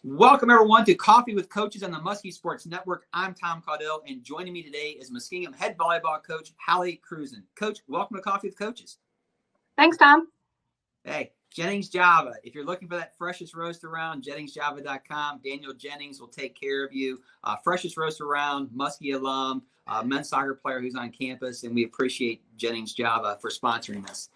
Welcome, everyone, to Coffee with Coaches on the Muskie Sports Network. I'm Tom Caudill, and joining me today is Muskingum head volleyball coach, Hallie Cruzen. Coach, welcome to Coffee with Coaches. Thanks, Tom. Hey, Jennings Java. If you're looking for that freshest roast around, JenningsJava.com. Daniel Jennings will take care of you. Freshest roast around, Musky alum, men's soccer player who's on campus, and we appreciate Jennings Java for sponsoring us.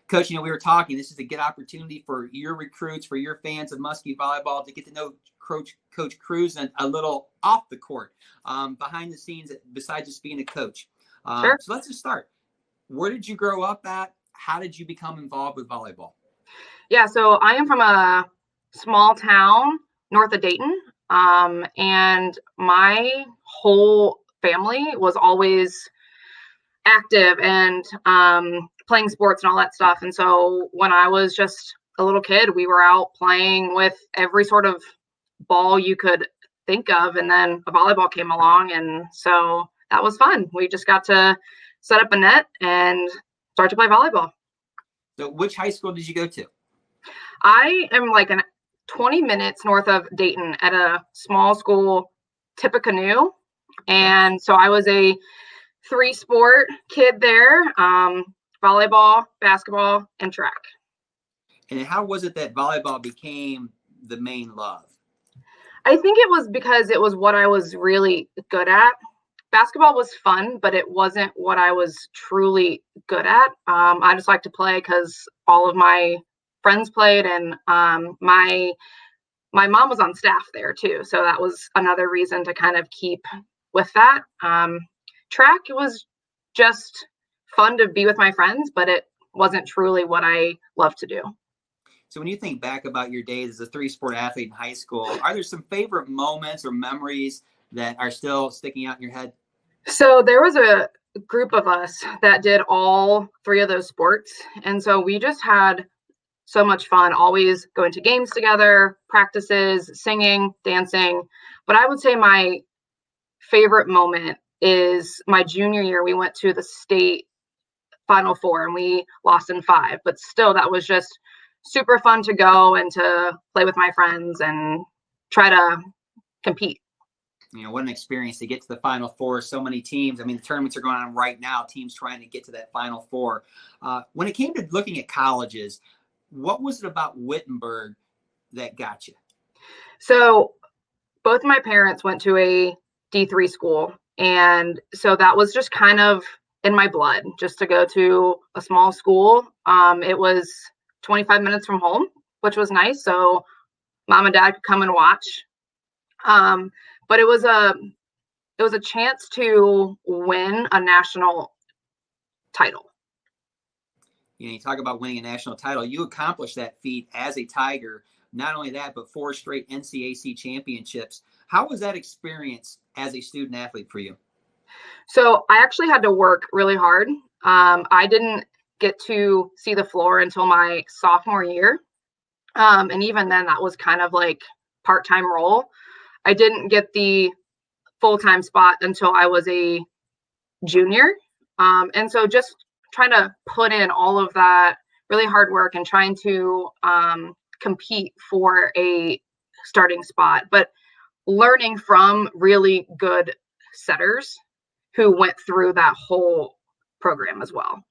Coach, we were talking, this is a good opportunity for your recruits, for your fans of Muskie volleyball to get to know Coach Cruzen a little off the court, behind the scenes, besides just being a coach. Sure. So let's just start. Where did you grow up at? How did you become involved with volleyball? Yeah, so I am from a small town north of Dayton, and my whole family was always active and playing sports and all that stuff. And so when I was just a little kid, we were out playing with every sort of ball you could think of. And then a volleyball came along. And so that was fun. We just got to set up a net and start to play volleyball. So which high school did you go to? I am like 20 minutes north of Dayton at a small school, Tippecanoe. And so I was a 3-sport kid there, volleyball, basketball, and track. And how was it that volleyball became the main love? I think it was because it was what I was really good at. Basketball was fun, but it wasn't what I was truly good at. I just like to play because all of my friends played, and my mom was on staff there too. So that was another reason to kind of keep with that. Track, it was just fun to be with my friends, but it wasn't truly what I love to do. So when you think back about your days as a 3-sport athlete in high school, are there some favorite moments or memories that are still sticking out in your head? So there was a group of us that did all 3 of those sports. And so we just had so much fun, always going to games together, practices, singing, dancing. But I would say my favorite moment is my junior year. We went to the state Final Four and we lost in 5, but still that was just super fun to go and to play with my friends and try to compete. What an experience to get to the Final Four. So many teams. The tournaments are going on right now, teams trying to get to that Final Four. When it came to looking at colleges, what was it about Wittenberg that got you? So both my parents went to a D3 school. And so that was just kind of in my blood, just to go to a small school. It was 25 minutes from home, which was nice. So mom and dad could come and watch. But it was a chance to win a national title. You talk about winning a national title. You accomplished that feat as a Tiger. Not only that, but 4 straight NCAC championships. How was that experience as a student athlete for you? So I actually had to work really hard. I didn't get to see the floor until my sophomore year. And even then, that was kind of like part-time role. I didn't get the full-time spot until I was a junior. And so just trying to put in all of that really hard work and trying to compete for a starting spot, but learning from really good setters who went through that whole program as well.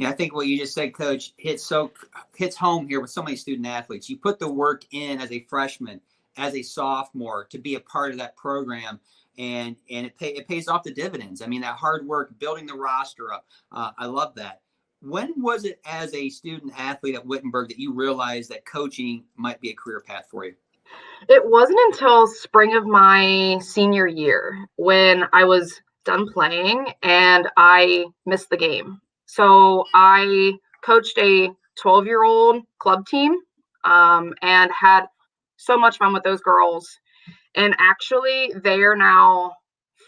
I think what you just said, Coach, hits home here with so many student athletes. You put the work in as a freshman, as a sophomore, to be a part of that program, and it pays off the dividends. That hard work, building the roster up. I love that. When was it as a student athlete at Wittenberg that you realized that coaching might be a career path for you? It wasn't until spring of my senior year when I was done playing and I missed the game. So I coached a 12-year-old club team and had so much fun with those girls. And actually, they are now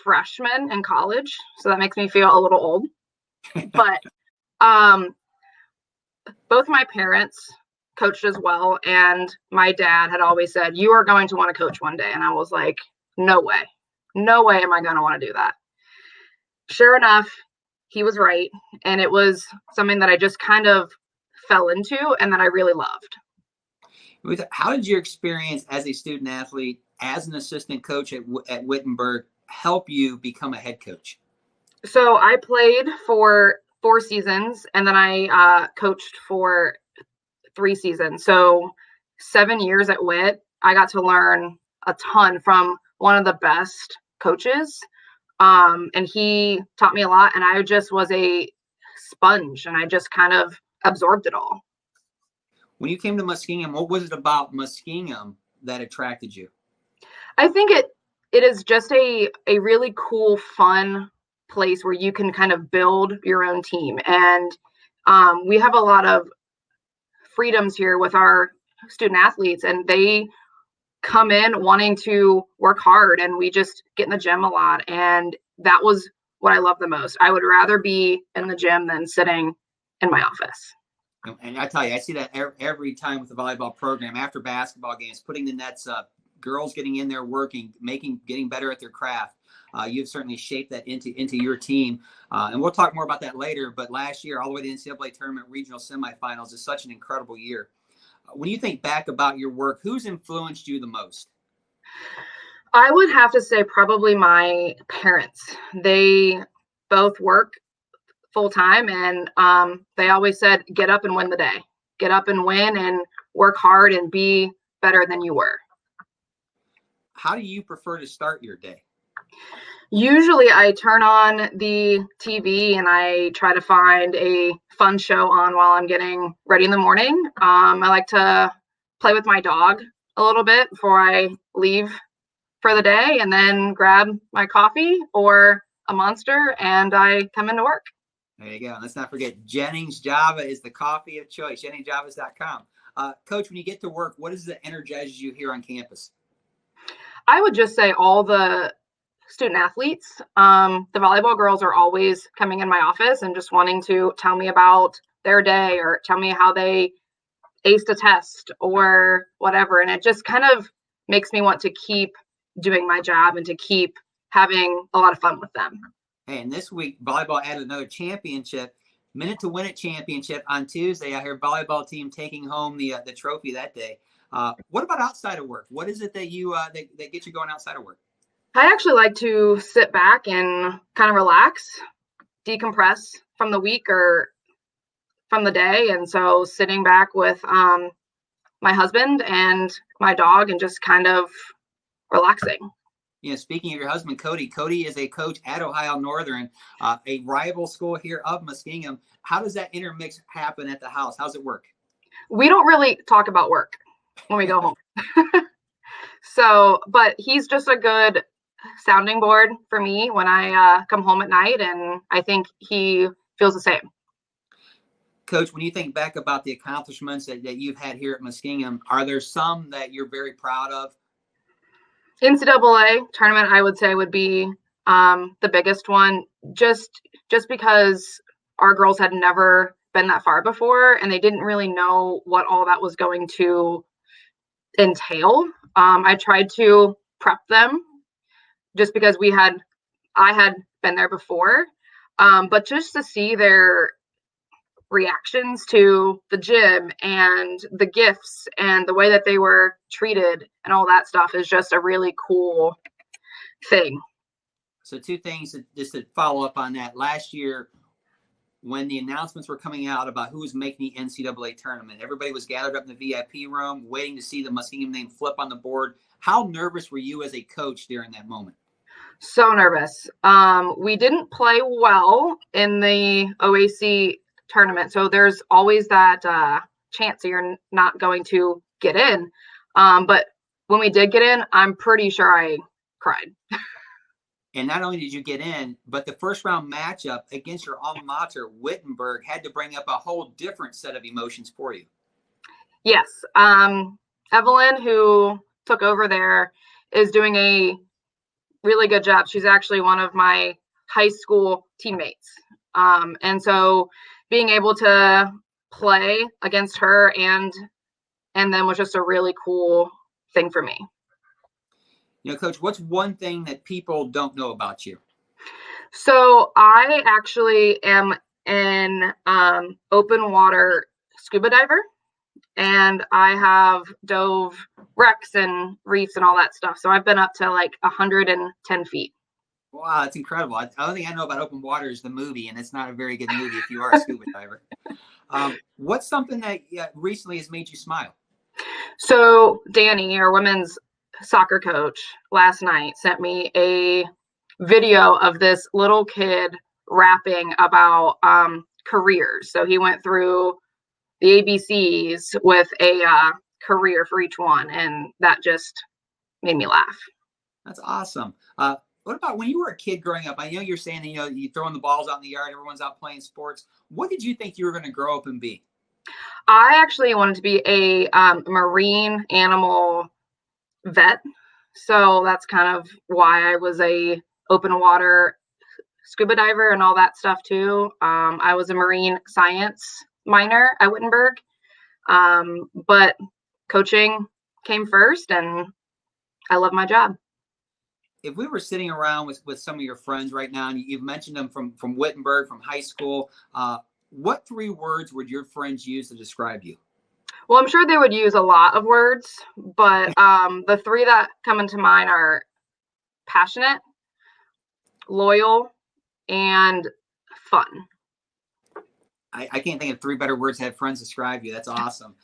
freshmen in college. So that makes me feel a little old. But both my parents coached as well. And my dad had always said, you are going to want to coach one day. And I was like, no way. No way am I going to want to do that. Sure enough, he was right. And it was something that I just kind of fell into and that I really loved. How did your experience as a student athlete, as an assistant coach at Wittenberg, help you become a head coach? So I played for 4 seasons, and then I coached for 3 seasons. So 7 years at Witt, I got to learn a ton from one of the best coaches. And he taught me a lot, and I just was a sponge, and I just kind of absorbed it all. When you came to Muskingum, what was it about Muskingum that attracted you? I think it is just a really cool, fun place where you can kind of build your own team. And we have a lot of freedoms here with our student athletes, and they come in wanting to work hard, and we just get in the gym a lot. And that was what I love the most. I would rather be in the gym than sitting in my office. And I tell you, I see that every time with the volleyball program after basketball games, putting the nets up, girls getting in there working, getting better at their craft. You've certainly shaped that into your team. And we'll talk more about that later. But last year, all the way to the NCAA tournament regional semifinals is such an incredible year. When you think back about your work, who's influenced you the most? I would have to say probably my parents. They both work full time, and they always said, get up and win the day. Get up and win and work hard and be better than you were. How do you prefer to start your day? Usually I turn on the TV and I try to find a fun show on while I'm getting ready in the morning. I like to play with my dog a little bit before I leave for the day, and then grab my coffee or a Monster and I come into work. There you go. Let's not forget, Jennings Java is the coffee of choice, jenningsjavas.com. Coach, when you get to work, what is it that energizes you here on campus? I would just say all the student athletes. The volleyball girls are always coming in my office and just wanting to tell me about their day or tell me how they aced a test or whatever. And it just kind of makes me want to keep doing my job and to keep having a lot of fun with them. Hey, and this week, volleyball added another championship, Minute to Win It championship on Tuesday. I hear volleyball team taking home the trophy that day. What about outside of work? What is it that you that gets you going outside of work? I actually like to sit back and kind of relax, decompress from the week or from the day. And so sitting back with my husband and my dog and just kind of relaxing. You know, speaking of your husband, Cody is a coach at Ohio Northern, a rival school here of Muskingum. How does that intermix happen at the house? How's it work? We don't really talk about work when we go home. So, but he's just a good sounding board for me when I come home at night, and I think he feels the same. Coach, when you think back about the accomplishments that you've had here at Muskingum, are there some that you're very proud of? NCAA tournament, I would say, would be the biggest one, just because our girls had never been that far before, and they didn't really know what all that was going to entail. I tried to prep them just because I had been there before, but just to see their reactions to the gym and the gifts and the way that they were treated and all that stuff is just a really cool thing. So two things just to follow up on that. Last year, when the announcements were coming out about who was making the NCAA tournament, everybody was gathered up in the VIP room waiting to see the Muskingum name flip on the board. How nervous were you as a coach during that moment? So nervous. We didn't play well in the OAC tournament, so there's always that chance that you're not going to get in. But when we did get in, I'm pretty sure I cried. And not only did you get in, but the first round matchup against your alma mater, Wittenberg, had to bring up a whole different set of emotions for you. Yes. Evelyn, who took over there, is doing a really good job. She's actually one of my high school teammates. And so being able to play against her and then was just a really cool thing for me. You know, Coach, what's one thing that people don't know about you? So I actually am an open water scuba diver, and I have dove wrecks and reefs and all that stuff. So I've been up to like 110 feet. Wow, that's incredible. The only thing I know about open water is the movie, and it's not a very good movie if you are a scuba diver. What's something that recently has made you smile? So Danny, our women's soccer coach, last night sent me a video of this little kid rapping about careers. So he went through the ABCs with a career for each one, and that just made me laugh. That's awesome. What about when you were a kid growing up? I know you're saying that, you throwing the balls out in the yard, everyone's out playing sports. What did you think you were going to grow up and be? I actually wanted to be a marine animal vet. So that's kind of why I was a open water scuba diver and all that stuff too. I was a marine science minor at Wittenberg, but coaching came first, and I love my job. If we were sitting around with some of your friends right now, and you've mentioned them from Wittenberg, from high school, what 3 words would your friends use to describe you? Well, I'm sure they would use a lot of words, but the 3 that come into mind are passionate, loyal, and fun. I can't think of 3 better words to have friends describe you. That's awesome.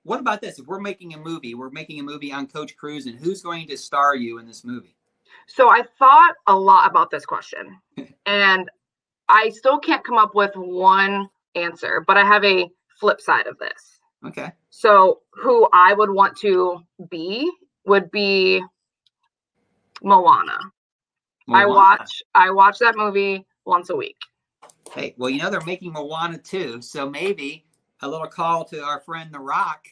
What about this? If we're making a movie on Coach Cruzen, who's going to star you in this movie? So I thought a lot about this question, and I still can't come up with one answer, but I have a flip side of this. Okay. So who I would want to be would be Moana. I watch that movie once a week. Hey, well, they're making Moana 2, so maybe a little call to our friend The Rock.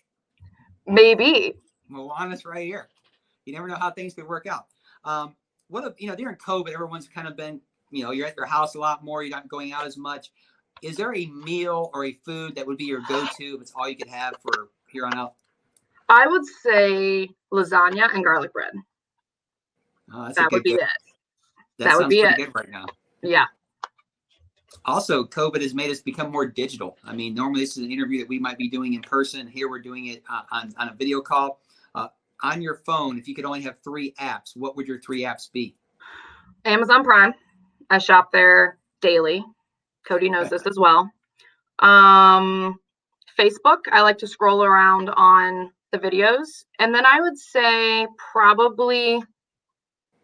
Maybe. Moana's right here. You never know how things could work out. During COVID, everyone's kind of been, you're at your house a lot more. You're not going out as much. Is there a meal or a food that would be your go-to if it's all you could have for here on out? I would say lasagna and garlic bread. Oh, that would be it. That would be it. Good right now. Yeah. Also, COVID has made us become more digital. I mean, normally this is an interview that we might be doing in person. Here we're doing it on a video call. On your phone, if you could only have 3 apps, what would your 3 apps be? Amazon Prime. I shop there daily. Cody knows this as well. Facebook. I like to scroll around on the videos. And then I would say probably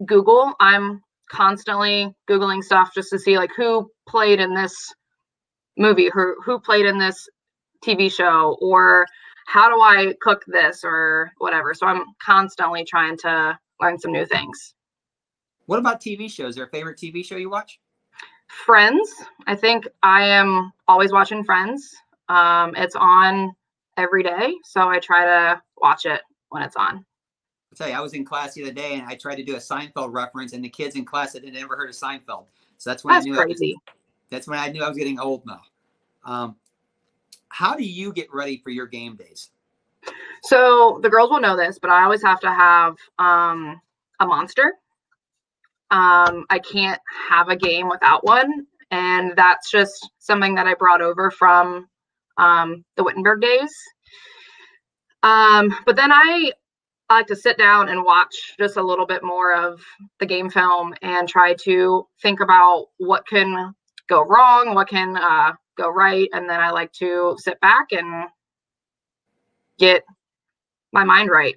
Google. I'm constantly Googling stuff just to see like who played in this movie, who played in this TV show, or how do I cook this or whatever. So I'm constantly trying to learn some new things. What about TV shows? Is there a favorite TV show you watch? Friends. I think I am always watching Friends. It's on every day, so I try to watch it when it's on. I'll tell you, I was in class the other day and I tried to do a Seinfeld reference, and the kids in class had never heard of Seinfeld. So that's when I knew I was getting old now. How do you get ready for your game days? So the girls will know this, but I always have to have a monster. I can't have a game without one. And that's just something that I brought over from the Wittenberg days. But then I like to sit down and watch just a little bit more of the game film and try to think about what can go wrong, what can go right. And then I like to sit back and get my mind right.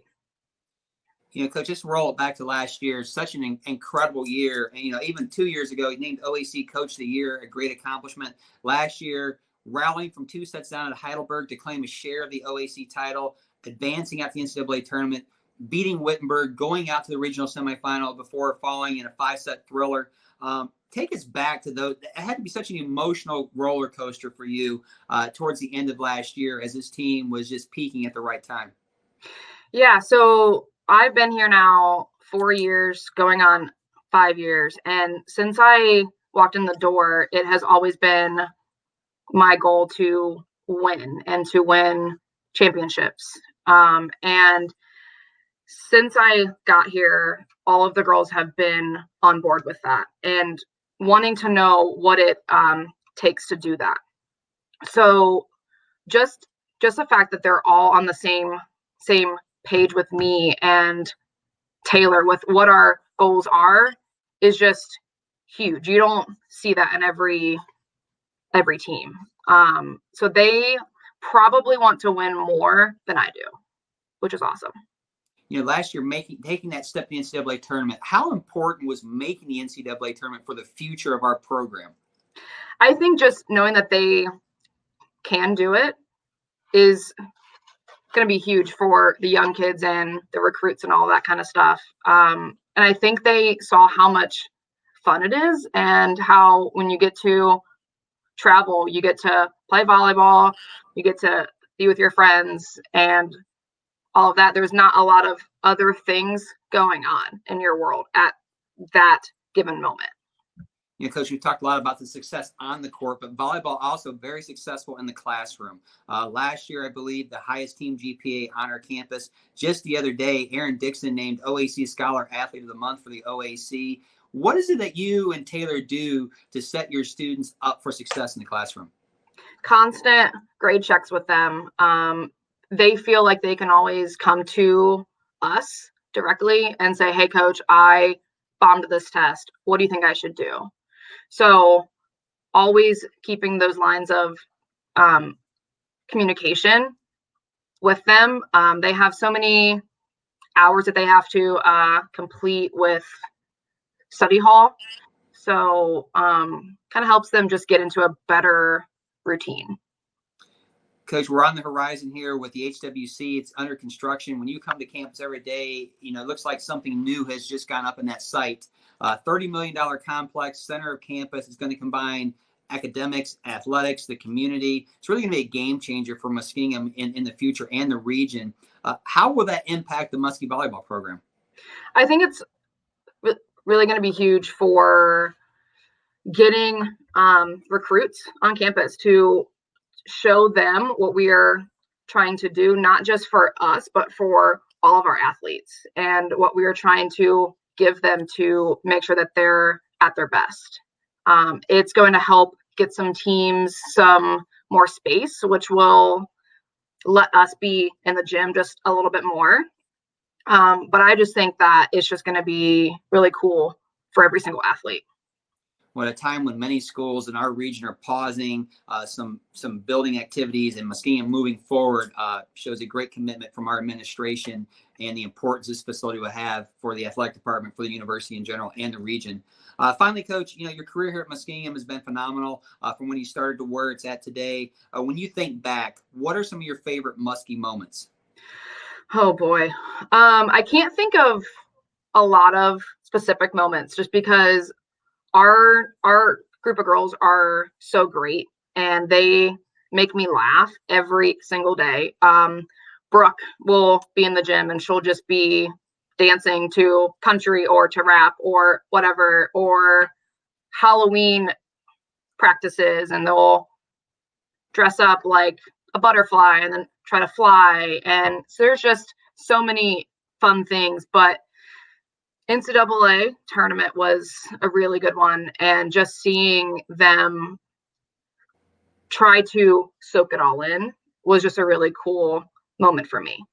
Coach, just roll it back to last year. Such an incredible year. And, even 2 years ago, he named OAC Coach of the Year, a great accomplishment. Last year, rallying from 2 sets down at Heidelberg to claim a share of the OAC title, advancing out to the NCAA tournament, beating Wittenberg, going out to the regional semifinal before falling in a 5-set thriller. Take us back to those. It had to be such an emotional roller coaster for you towards the end of last year as this team was just peaking at the right time. Yeah, so I've been here now 4 years, going on 5 years. And since I walked in the door, it has always been my goal to win and to win championships. And since I got here, all of the girls have been on board with that and wanting to know what it takes to do that. So just just the fact that they're all on the same page with me and Taylor with what our goals are is just huge. You don't see that in every team. So they probably want to win more than I do, which is awesome. Last year, taking that step in the NCAA tournament, how important was making the NCAA tournament for the future of our program? I think just knowing that they can do it is going to be huge for the young kids and the recruits and all that kind of stuff. And I think they saw how much fun it is and how when you get to travel, you get to play volleyball, you get to be with your friends and all of that. There's not a lot of other things going on in your world at that given moment. Coach, we talked a lot about the success on the court, but volleyball also very successful in the classroom. Last year, I believe the highest team GPA on our campus. Just the other day, Aaron Dixon named OAC Scholar Athlete of the Month for the OAC. What is it that you and Taylor do to set your students up for success in the classroom? Constant grade checks with them. They feel like they can always come to us directly and say, hey, coach, I bombed this test. What do you think I should do? So always keeping those lines of communication with them. They have so many hours that they have to complete with study hall. So kind of helps them just get into a better routine. Coach, we're on the horizon here with the HWC. It's under construction. When you come to campus every day, it looks like something new has just gone up in that site. $30 million complex, center of campus is going to combine academics, athletics, the community. It's really going to be a game changer for Muskingum in the future and the region. How will that impact the Musky volleyball program? I think it's really going to be huge for getting recruits on campus to show them what we are trying to do, not just for us, but for all of our athletes and what we are trying to give them to make sure that they're at their best. It's going to help get some teams some more space, which will let us be in the gym just a little bit more. But I just think that it's just going to be really cool for every single athlete. Well, at a time when many schools in our region are pausing some building activities and Muskingum moving forward shows a great commitment from our administration and the importance this facility will have for the athletic department, for the university in general, and the region. Finally, Coach, your career here at Muskingum has been phenomenal from when you started to where it's at today. When you think back, what are some of your favorite Muskie moments? Oh, boy. I can't think of a lot of specific moments just because our group of girls are so great and they make me laugh every single day. Brooke will be in the gym and she'll just be dancing to country or to rap or whatever, or Halloween practices and they'll dress up like a butterfly and then try to fly. And so there's just so many fun things, but NCAA tournament was a really good one, and just seeing them try to soak it all in was just a really cool moment for me.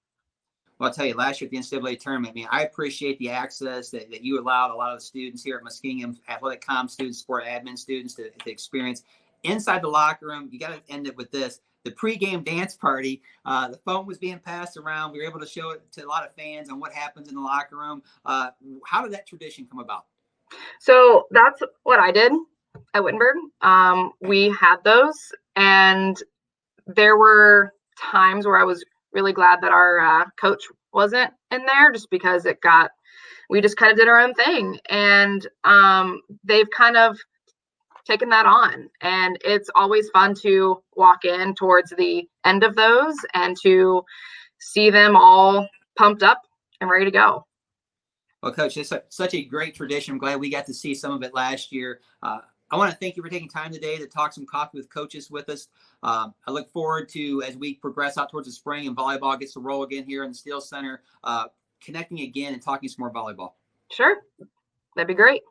Well, I'll tell you, last year at the NCAA tournament, I appreciate the access that you allowed a lot of the students here at Muskingum, athletic comm students, sport admin students to experience. Inside the locker room, you got to end it with this. The pregame dance party, the phone was being passed around. We were able to show it to a lot of fans on what happens in the locker room. How did that tradition come about? So that's what I did at Wittenberg. We had those, and there were times where I was really glad that our coach wasn't in there just because we just kind of did our own thing. And they've kind of taken that on, and it's always fun to walk in towards the end of those and to see them all pumped up and ready to go. Well, Coach, it's such a great tradition. I'm glad we got to see some of it last year. I want to thank you for taking time today to talk some coffee with coaches with us. I look forward to, as we progress out towards the spring and volleyball gets to roll again here in the Steel Center, connecting again and talking some more volleyball. Sure. That'd be great.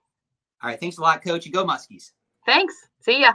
All right. Thanks a lot, Coach. You go Muskies. Thanks. See ya.